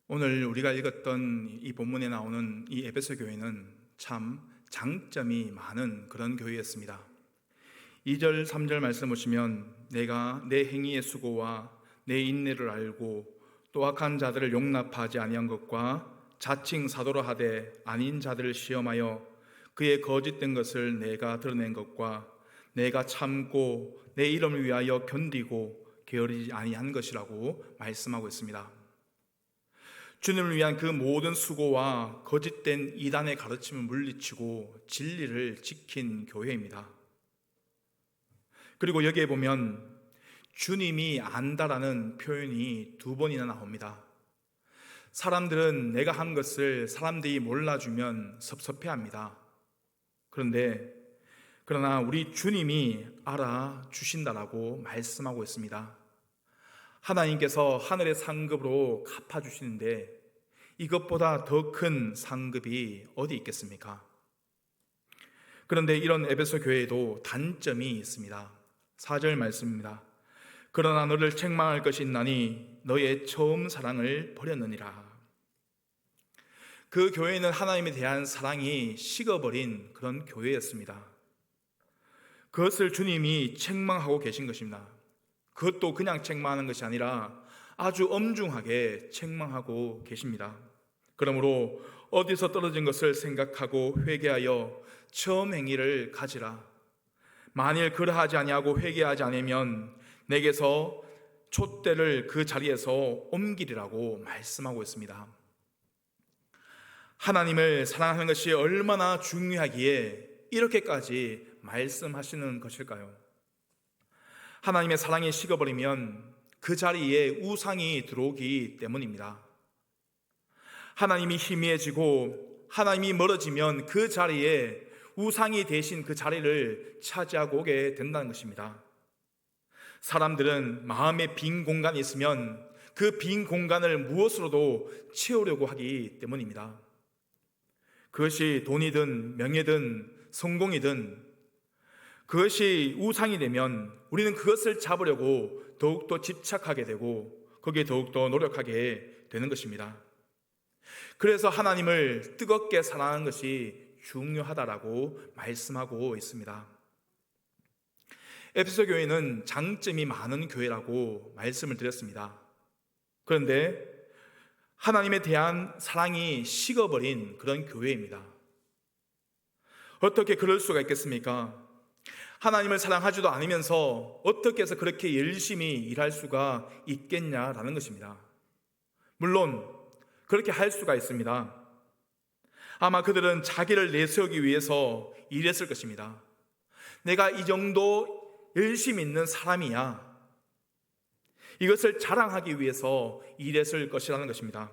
오늘 우리가 읽었던 이 본문에 나오는 이 에베소 교회는 참 장점이 많은 그런 교회였습니다. 2절, 3절 말씀 보시면 내가 내 행위의 수고와 내 인내를 알고 또 악한 자들을 용납하지 아니한 것과 자칭 사도로 하되 아닌 자들을 시험하여 그의 거짓된 것을 내가 드러낸 것과 내가 참고 내 이름을 위하여 견디고 게으르지 아니한 것이라고 말씀하고 있습니다. 주님을 위한 그 모든 수고와 거짓된 이단의 가르침을 물리치고 진리를 지킨 교회입니다. 그리고 여기에 보면 주님이 안다라는 표현이 2번이나 나옵니다. 사람들은 내가 한 것을 사람들이 몰라주면 섭섭해합니다. 그러나 우리 주님이 알아주신다라고 말씀하고 있습니다. 하나님께서 하늘의 상급으로 갚아주시는데 이것보다 더 큰 상급이 어디 있겠습니까? 그런데 이런 에베소 교회에도 단점이 있습니다. 4절 말씀입니다. 그러나 너를 책망할 것이 있나니 너의 처음 사랑을 버렸느니라. 그 교회는 하나님에 대한 사랑이 식어버린 그런 교회였습니다. 그것을 주님이 책망하고 계신 것입니다. 그것도 그냥 책망하는 것이 아니라 아주 엄중하게 책망하고 계십니다. 그러므로 어디서 떨어진 것을 생각하고 회개하여 처음 행위를 가지라. 만일 그러하지 아니하고 회개하지 않으면 내게서 촛대를 그 자리에서 옮기리라고 말씀하고 있습니다. 하나님을 사랑하는 것이 얼마나 중요하기에 이렇게까지 말씀하시는 것일까요? 하나님의 사랑이 식어버리면 그 자리에 우상이 들어오기 때문입니다. 하나님이 희미해지고 하나님이 멀어지면 그 자리에 우상이 대신 그 자리를 차지하고 오게 된다는 것입니다. 사람들은 마음에 빈 공간이 있으면 그 빈 공간을 무엇으로도 채우려고 하기 때문입니다. 그것이 돈이든 명예든 성공이든 그것이 우상이 되면 우리는 그것을 잡으려고 더욱더 집착하게 되고 거기에 더욱더 노력하게 되는 것입니다. 그래서 하나님을 뜨겁게 사랑하는 것이 중요하다라고 말씀하고 있습니다. 에베소 교회는 장점이 많은 교회라고 말씀을 드렸습니다. 그런데 하나님에 대한 사랑이 식어버린 그런 교회입니다. 어떻게 그럴 수가 있겠습니까? 하나님을 사랑하지도 않으면서 어떻게 해서 그렇게 열심히 일할 수가 있겠냐라는 것입니다. 물론 그렇게 할 수가 있습니다. 아마 그들은 자기를 내세우기 위해서 일했을 것입니다. 내가 이 정도 열심히 있는 사람이야. 이것을 자랑하기 위해서 일했을 것이라는 것입니다.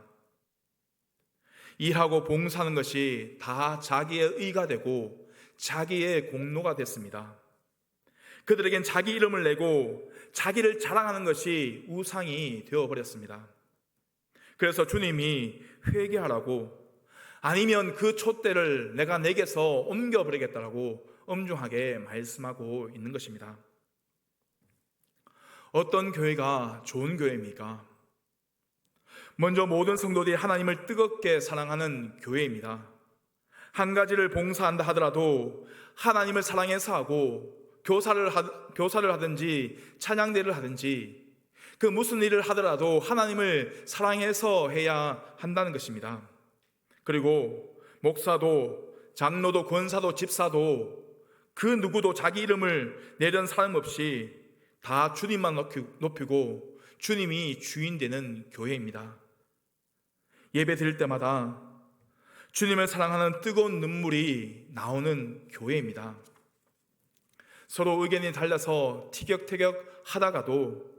일하고 봉사하는 것이 다 자기의 의가 되고 자기의 공로가 됐습니다. 그들에겐 자기 이름을 내고 자기를 자랑하는 것이 우상이 되어버렸습니다. 그래서 주님이 회개하라고, 아니면 그 촛대를 내가 내게서 옮겨버리겠다라고 엄중하게 말씀하고 있는 것입니다. 어떤 교회가 좋은 교회입니까? 먼저 모든 성도들이 하나님을 뜨겁게 사랑하는 교회입니다. 한 가지를 봉사한다 하더라도 하나님을 사랑해서 하고, 교사를 하든지 찬양대를 하든지 그 무슨 일을 하더라도 하나님을 사랑해서 해야 한다는 것입니다. 그리고 목사도 장로도 권사도 집사도 그 누구도 자기 이름을 내려는 사람 없이 다 주님만 높이고 주님이 주인 되는 교회입니다. 예배 드릴 때마다 주님을 사랑하는 뜨거운 눈물이 나오는 교회입니다. 서로 의견이 달라서 티격태격 하다가도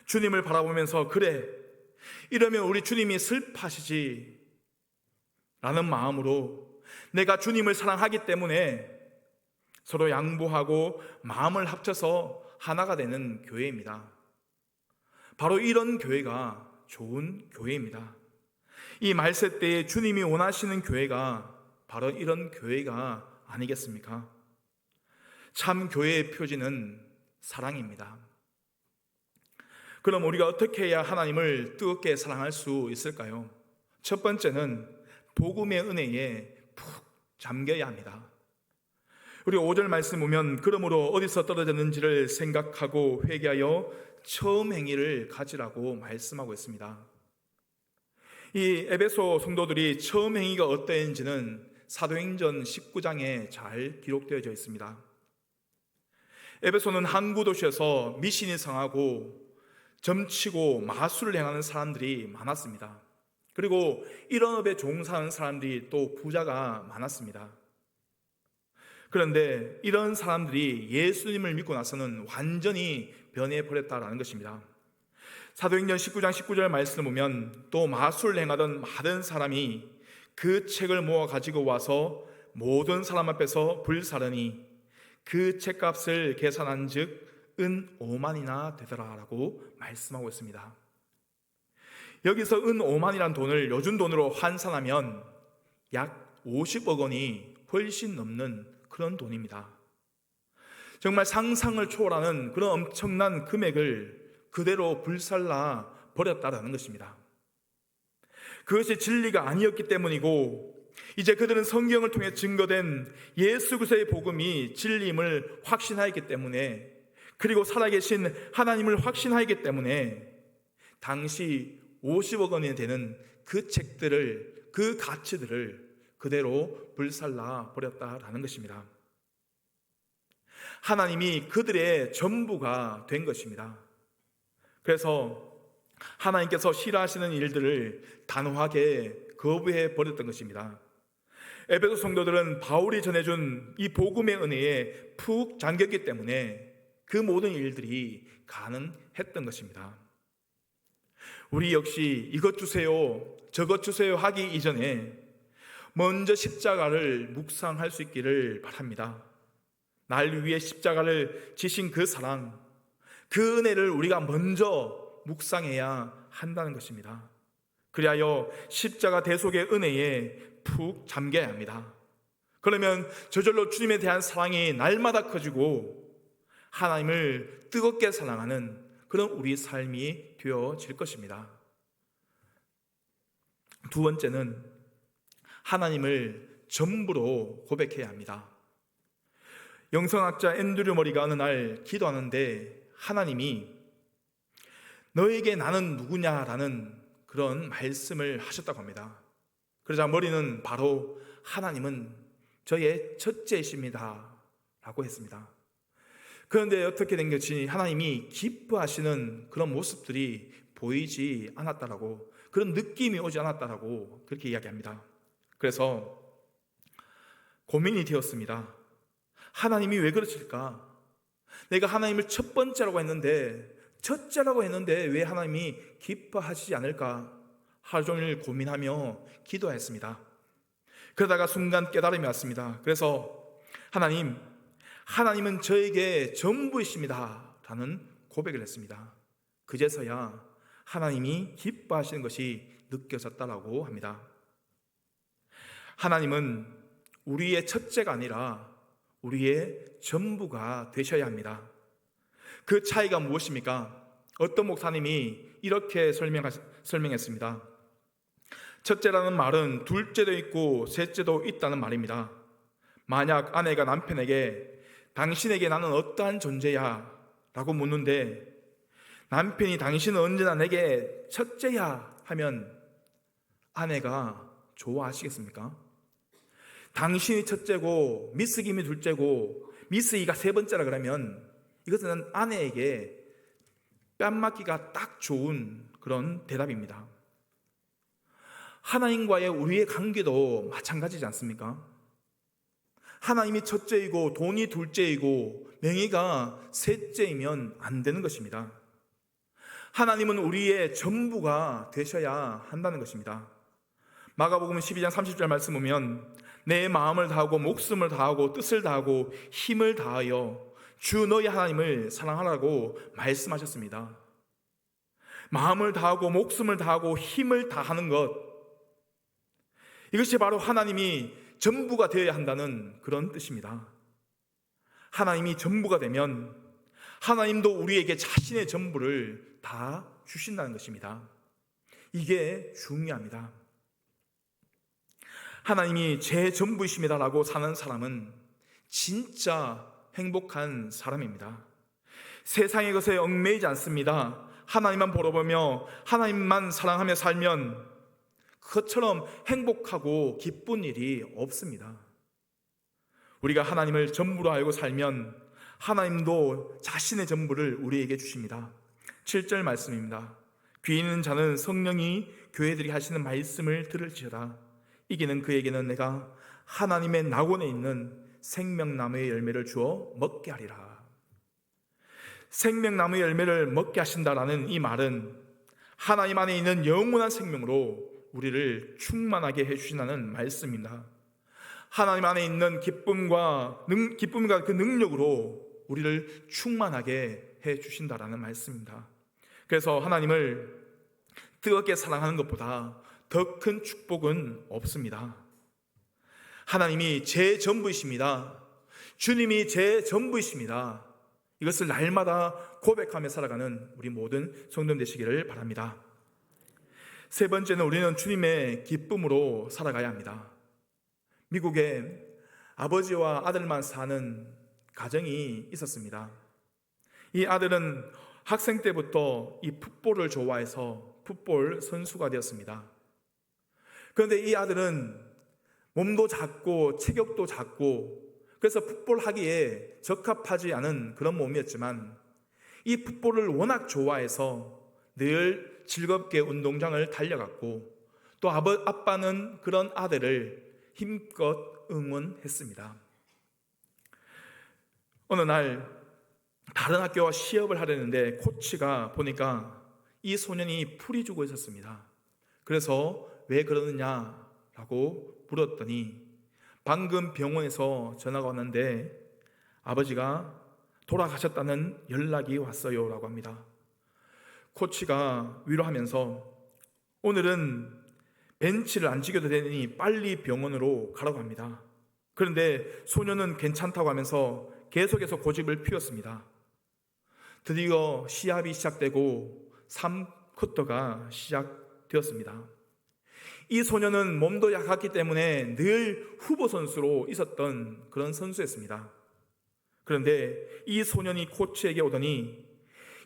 주님을 바라보면서 그래, 이러면 우리 주님이 슬퍼하시지 라는 마음으로 내가 주님을 사랑하기 때문에 서로 양보하고 마음을 합쳐서 하나가 되는 교회입니다. 바로 이런 교회가 좋은 교회입니다. 이 말세 때에 주님이 원하시는 교회가 바로 이런 교회가 아니겠습니까? 참 교회의 표지는 사랑입니다. 그럼 우리가 어떻게 해야 하나님을 뜨겁게 사랑할 수 있을까요? 첫 번째는 복음의 은혜에 푹 잠겨야 합니다. 우리 5절 말씀 보면 그러므로 어디서 떨어졌는지를 생각하고 회개하여 처음 행위를 가지라고 말씀하고 있습니다. 이 에베소 성도들이 처음 행위가 어떠했는지는 사도행전 19장에 잘 기록되어져 있습니다. 에베소는 항구 도시여서 미신이 성하고 점치고 마술을 행하는 사람들이 많았습니다. 그리고 이런 업에 종사하는 사람들이 또 부자가 많았습니다. 그런데 이런 사람들이 예수님을 믿고 나서는 완전히 변해버렸다는 것입니다. 사도행전 19장 19절 말씀을 보면 또 마술을 행하던 많은 사람이 그 책을 모아 가지고 와서 모든 사람 앞에서 불사르니 그 책값을 계산한 즉 은 5만이나 되더라라고 말씀하고 있습니다. 여기서 은 5만이란 돈을 요즘 돈으로 환산하면 약 50억 원이 훨씬 넘는 그런 돈입니다. 정말 상상을 초월하는 그런 엄청난 금액을 그대로 불살라 버렸다라는 것입니다. 그것이 진리가 아니었기 때문이고 이제 그들은 성경을 통해 증거된 예수 그리스도의 복음이 진리임을 확신하였기 때문에, 그리고 살아계신 하나님을 확신하였기 때문에 당시 50억 원이 되는 그 책들을, 그 가치들을 그대로 불살라 버렸다라는 것입니다. 하나님이 그들의 전부가 된 것입니다. 그래서 하나님께서 싫어하시는 일들을 단호하게 거부해 버렸던 것입니다. 에베소 성도들은 바울이 전해준 이 복음의 은혜에 푹 잠겼기 때문에 그 모든 일들이 가능했던 것입니다. 우리 역시 이것 주세요, 저것 주세요 하기 이전에 먼저 십자가를 묵상할 수 있기를 바랍니다. 날 위해 십자가를 지신 그 사랑, 그 은혜를 우리가 먼저 묵상해야 한다는 것입니다. 그리하여 십자가 대속의 은혜에 푹 잠겨야 합니다. 그러면 저절로 주님에 대한 사랑이 날마다 커지고 하나님을 뜨겁게 사랑하는 그런 우리 삶이 되어질 것입니다. 두 번째는 하나님을 전부로 고백해야 합니다. 영성학자 앤드류 머리가 어느 날 기도하는데 하나님이 너에게 나는 누구냐라는 그런 말씀을 하셨다고 합니다. 그러자 머리는 바로 하나님은 저의 첫째이십니다 라고 했습니다. 그런데 어떻게 된 것이 하나님이 기뻐하시는 그런 모습들이 보이지 않았다라고, 그런 느낌이 오지 않았다라고 그렇게 이야기합니다. 그래서 고민이 되었습니다. 하나님이 왜 그러실까? 내가 하나님을 첫 번째라고 했는데, 첫째라고 했는데 왜 하나님이 기뻐하시지 않을까? 하루 종일 고민하며 기도했습니다. 그러다가 순간 깨달음이 왔습니다. 그래서 하나님은 저에게 전부이십니다 라는 고백을 했습니다. 그제서야 하나님이 기뻐하시는 것이 느껴졌다라고 합니다. 하나님은 우리의 첫째가 아니라 우리의 전부가 되셔야 합니다. 그 차이가 무엇입니까? 어떤 목사님이 이렇게 설명했습니다. 첫째라는 말은 둘째도 있고 셋째도 있다는 말입니다. 만약 아내가 남편에게 당신에게 나는 어떠한 존재야? 라고 묻는데 남편이 당신은 언제나 내게 첫째야 하면 아내가 좋아하시겠습니까? 당신이 첫째고 미스 김이 둘째고 미스 이가 세 번째라 그러면 이것은 아내에게 뺨 맞기가 딱 좋은 그런 대답입니다. 하나님과의 우리의 관계도 마찬가지지 않습니까? 하나님이 첫째이고 돈이 둘째이고 명예가 셋째이면 안 되는 것입니다. 하나님은 우리의 전부가 되셔야 한다는 것입니다. 마가복음 12장 30절 말씀 보면 내 마음을 다하고 목숨을 다하고 뜻을 다하고 힘을 다하여 주 너희 하나님을 사랑하라고 말씀하셨습니다. 마음을 다하고 목숨을 다하고 힘을 다하는 것, 이것이 바로 하나님이 전부가 되어야 한다는 그런 뜻입니다. 하나님이 전부가 되면 하나님도 우리에게 자신의 전부를 다 주신다는 것입니다. 이게 중요합니다. 하나님이 제 전부이십니다라고 사는 사람은 진짜 행복한 사람입니다. 세상의 것에 얽매이지 않습니다. 하나님만 바라보며 하나님만 사랑하며 살면 그것처럼 행복하고 기쁜 일이 없습니다. 우리가 하나님을 전부로 알고 살면 하나님도 자신의 전부를 우리에게 주십니다. 7절 말씀입니다. 귀 있는 자는 성령이 교회들이 하시는 말씀을 들을지어다. 이기는 그에게는 내가 하나님의 낙원에 있는 생명나무의 열매를 주어 먹게 하리라. 생명나무의 열매를 먹게 하신다라는 이 말은 하나님 안에 있는 영원한 생명으로 우리를 충만하게 해주신다는 말씀입니다. 하나님 안에 있는 기쁨과 그 능력으로 우리를 충만하게 해주신다라는 말씀입니다. 그래서 하나님을 뜨겁게 사랑하는 것보다 더 큰 축복은 없습니다. 하나님이 제 전부이십니다. 주님이 제 전부이십니다. 이것을 날마다 고백하며 살아가는 우리 모든 성도님 되시기를 바랍니다. 세 번째는 우리는 주님의 기쁨으로 살아가야 합니다. 미국에 아버지와 아들만 사는 가정이 있었습니다. 이 아들은 학생 때부터 이 풋볼을 좋아해서 풋볼 선수가 되었습니다. 그런데 이 아들은 몸도 작고 체격도 작고 그래서 풋볼 하기에 적합하지 않은 그런 몸이었지만 이 풋볼을 워낙 좋아해서 늘 즐겁게 운동장을 달려갔고 또 아빠는 그런 아들을 힘껏 응원했습니다. 어느 날 다른 학교와 시합을 하려는데 코치가 보니까 이 소년이 풀이 주고 있었습니다. 그래서 왜 그러느냐라고 물었더니 방금 병원에서 전화가 왔는데 아버지가 돌아가셨다는 연락이 왔어요 라고 합니다. 코치가 위로하면서 오늘은 벤치를 안 지겨도 되니 빨리 병원으로 가라고 합니다. 그런데 소년은 괜찮다고 하면서 계속해서 고집을 피웠습니다. 드디어 시합이 시작되고 3쿼터가 시작되었습니다. 이 소년은 몸도 약했기 때문에 늘 후보 선수로 있었던 그런 선수였습니다. 그런데 이 소년이 코치에게 오더니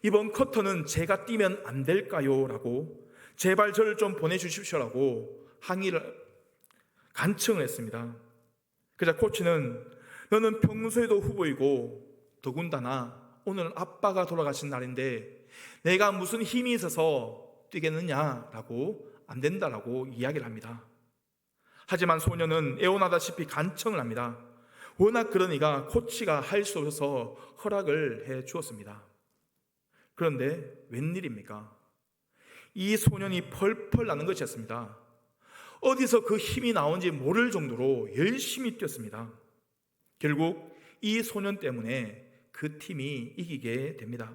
이번 쿼터는 제가 뛰면 안 될까요? 라고 제발 저를 좀 보내주십시오라고 간청을 했습니다. 그래서 코치는 너는 평소에도 후보이고 더군다나 오늘 아빠가 돌아가신 날인데 내가 무슨 힘이 있어서 뛰겠느냐라고 안 된다라고 이야기를 합니다. 하지만 소년은 애원하다시피 간청을 합니다. 워낙 그러니까 코치가 할 수 없어서 허락을 해 주었습니다. 그런데 웬일입니까? 이 소년이 펄펄 나는 것이었습니다. 어디서 그 힘이 나온지 모를 정도로 열심히 뛰었습니다. 결국 이 소년 때문에 그 팀이 이기게 됩니다.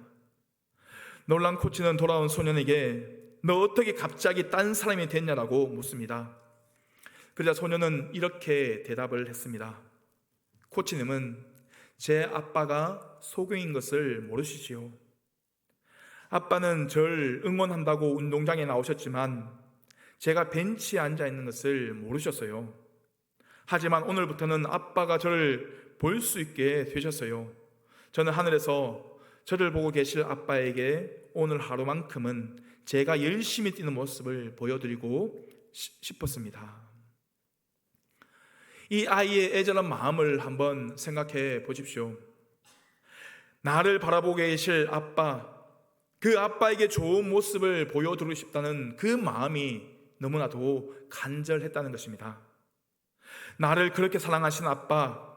놀란 코치는 돌아온 소년에게 너 어떻게 갑자기 딴 사람이 됐냐라고 묻습니다. 그러자 소년은 이렇게 대답을 했습니다. 코치님은 제 아빠가 소경인 것을 모르시지요. 아빠는 절 응원한다고 운동장에 나오셨지만 제가 벤치에 앉아 있는 것을 모르셨어요. 하지만 오늘부터는 아빠가 저를 볼 수 있게 되셨어요. 저는 하늘에서 저를 보고 계실 아빠에게 오늘 하루만큼은 제가 열심히 뛰는 모습을 보여드리고 싶었습니다. 이 아이의 애절한 마음을 한번 생각해 보십시오. 나를 바라보고 계실 아빠, 그 아빠에게 좋은 모습을 보여드리고 싶다는 그 마음이 너무나도 간절했다는 것입니다. 나를 그렇게 사랑하신 아빠,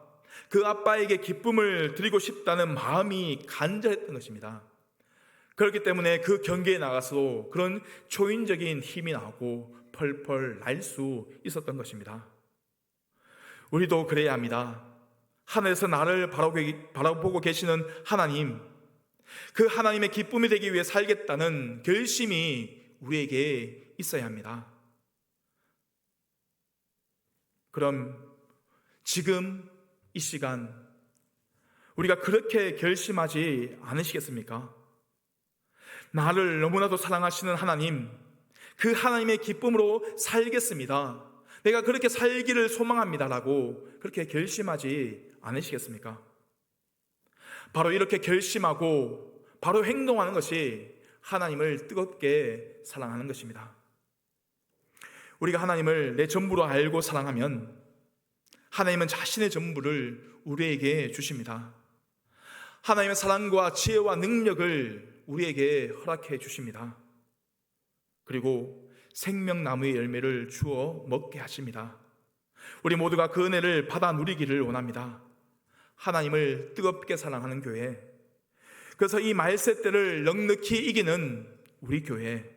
그 아빠에게 기쁨을 드리고 싶다는 마음이 간절했던 것입니다. 그렇기 때문에 그 경기에 나가서도 그런 초인적인 힘이 나오고 펄펄 날 수 있었던 것입니다. 우리도 그래야 합니다. 하늘에서 나를 바라보고 계시는 하나님, 그 하나님의 기쁨이 되기 위해 살겠다는 결심이 우리에게 있어야 합니다. 그럼 지금 이 시간 우리가 그렇게 결심하지 않으시겠습니까? 나를 너무나도 사랑하시는 하나님, 그 하나님의 기쁨으로 살겠습니다. 내가 그렇게 살기를 소망합니다라고 그렇게 결심하지 않으시겠습니까? 바로 이렇게 결심하고 바로 행동하는 것이 하나님을 뜨겁게 사랑하는 것입니다. 우리가 하나님을 내 전부로 알고 사랑하면 하나님은 자신의 전부를 우리에게 주십니다. 하나님의 사랑과 지혜와 능력을 우리에게 허락해 주십니다. 그리고 생명나무의 열매를 주어 먹게 하십니다. 우리 모두가 그 은혜를 받아 누리기를 원합니다. 하나님을 뜨겁게 사랑하는 교회, 그래서 이 말세 때를 넉넉히 이기는 우리 교회,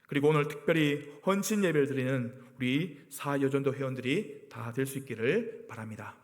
그리고 오늘 특별히 헌신 예배를 드리는 우리 사여전도 회원들이 다 될 수 있기를 바랍니다.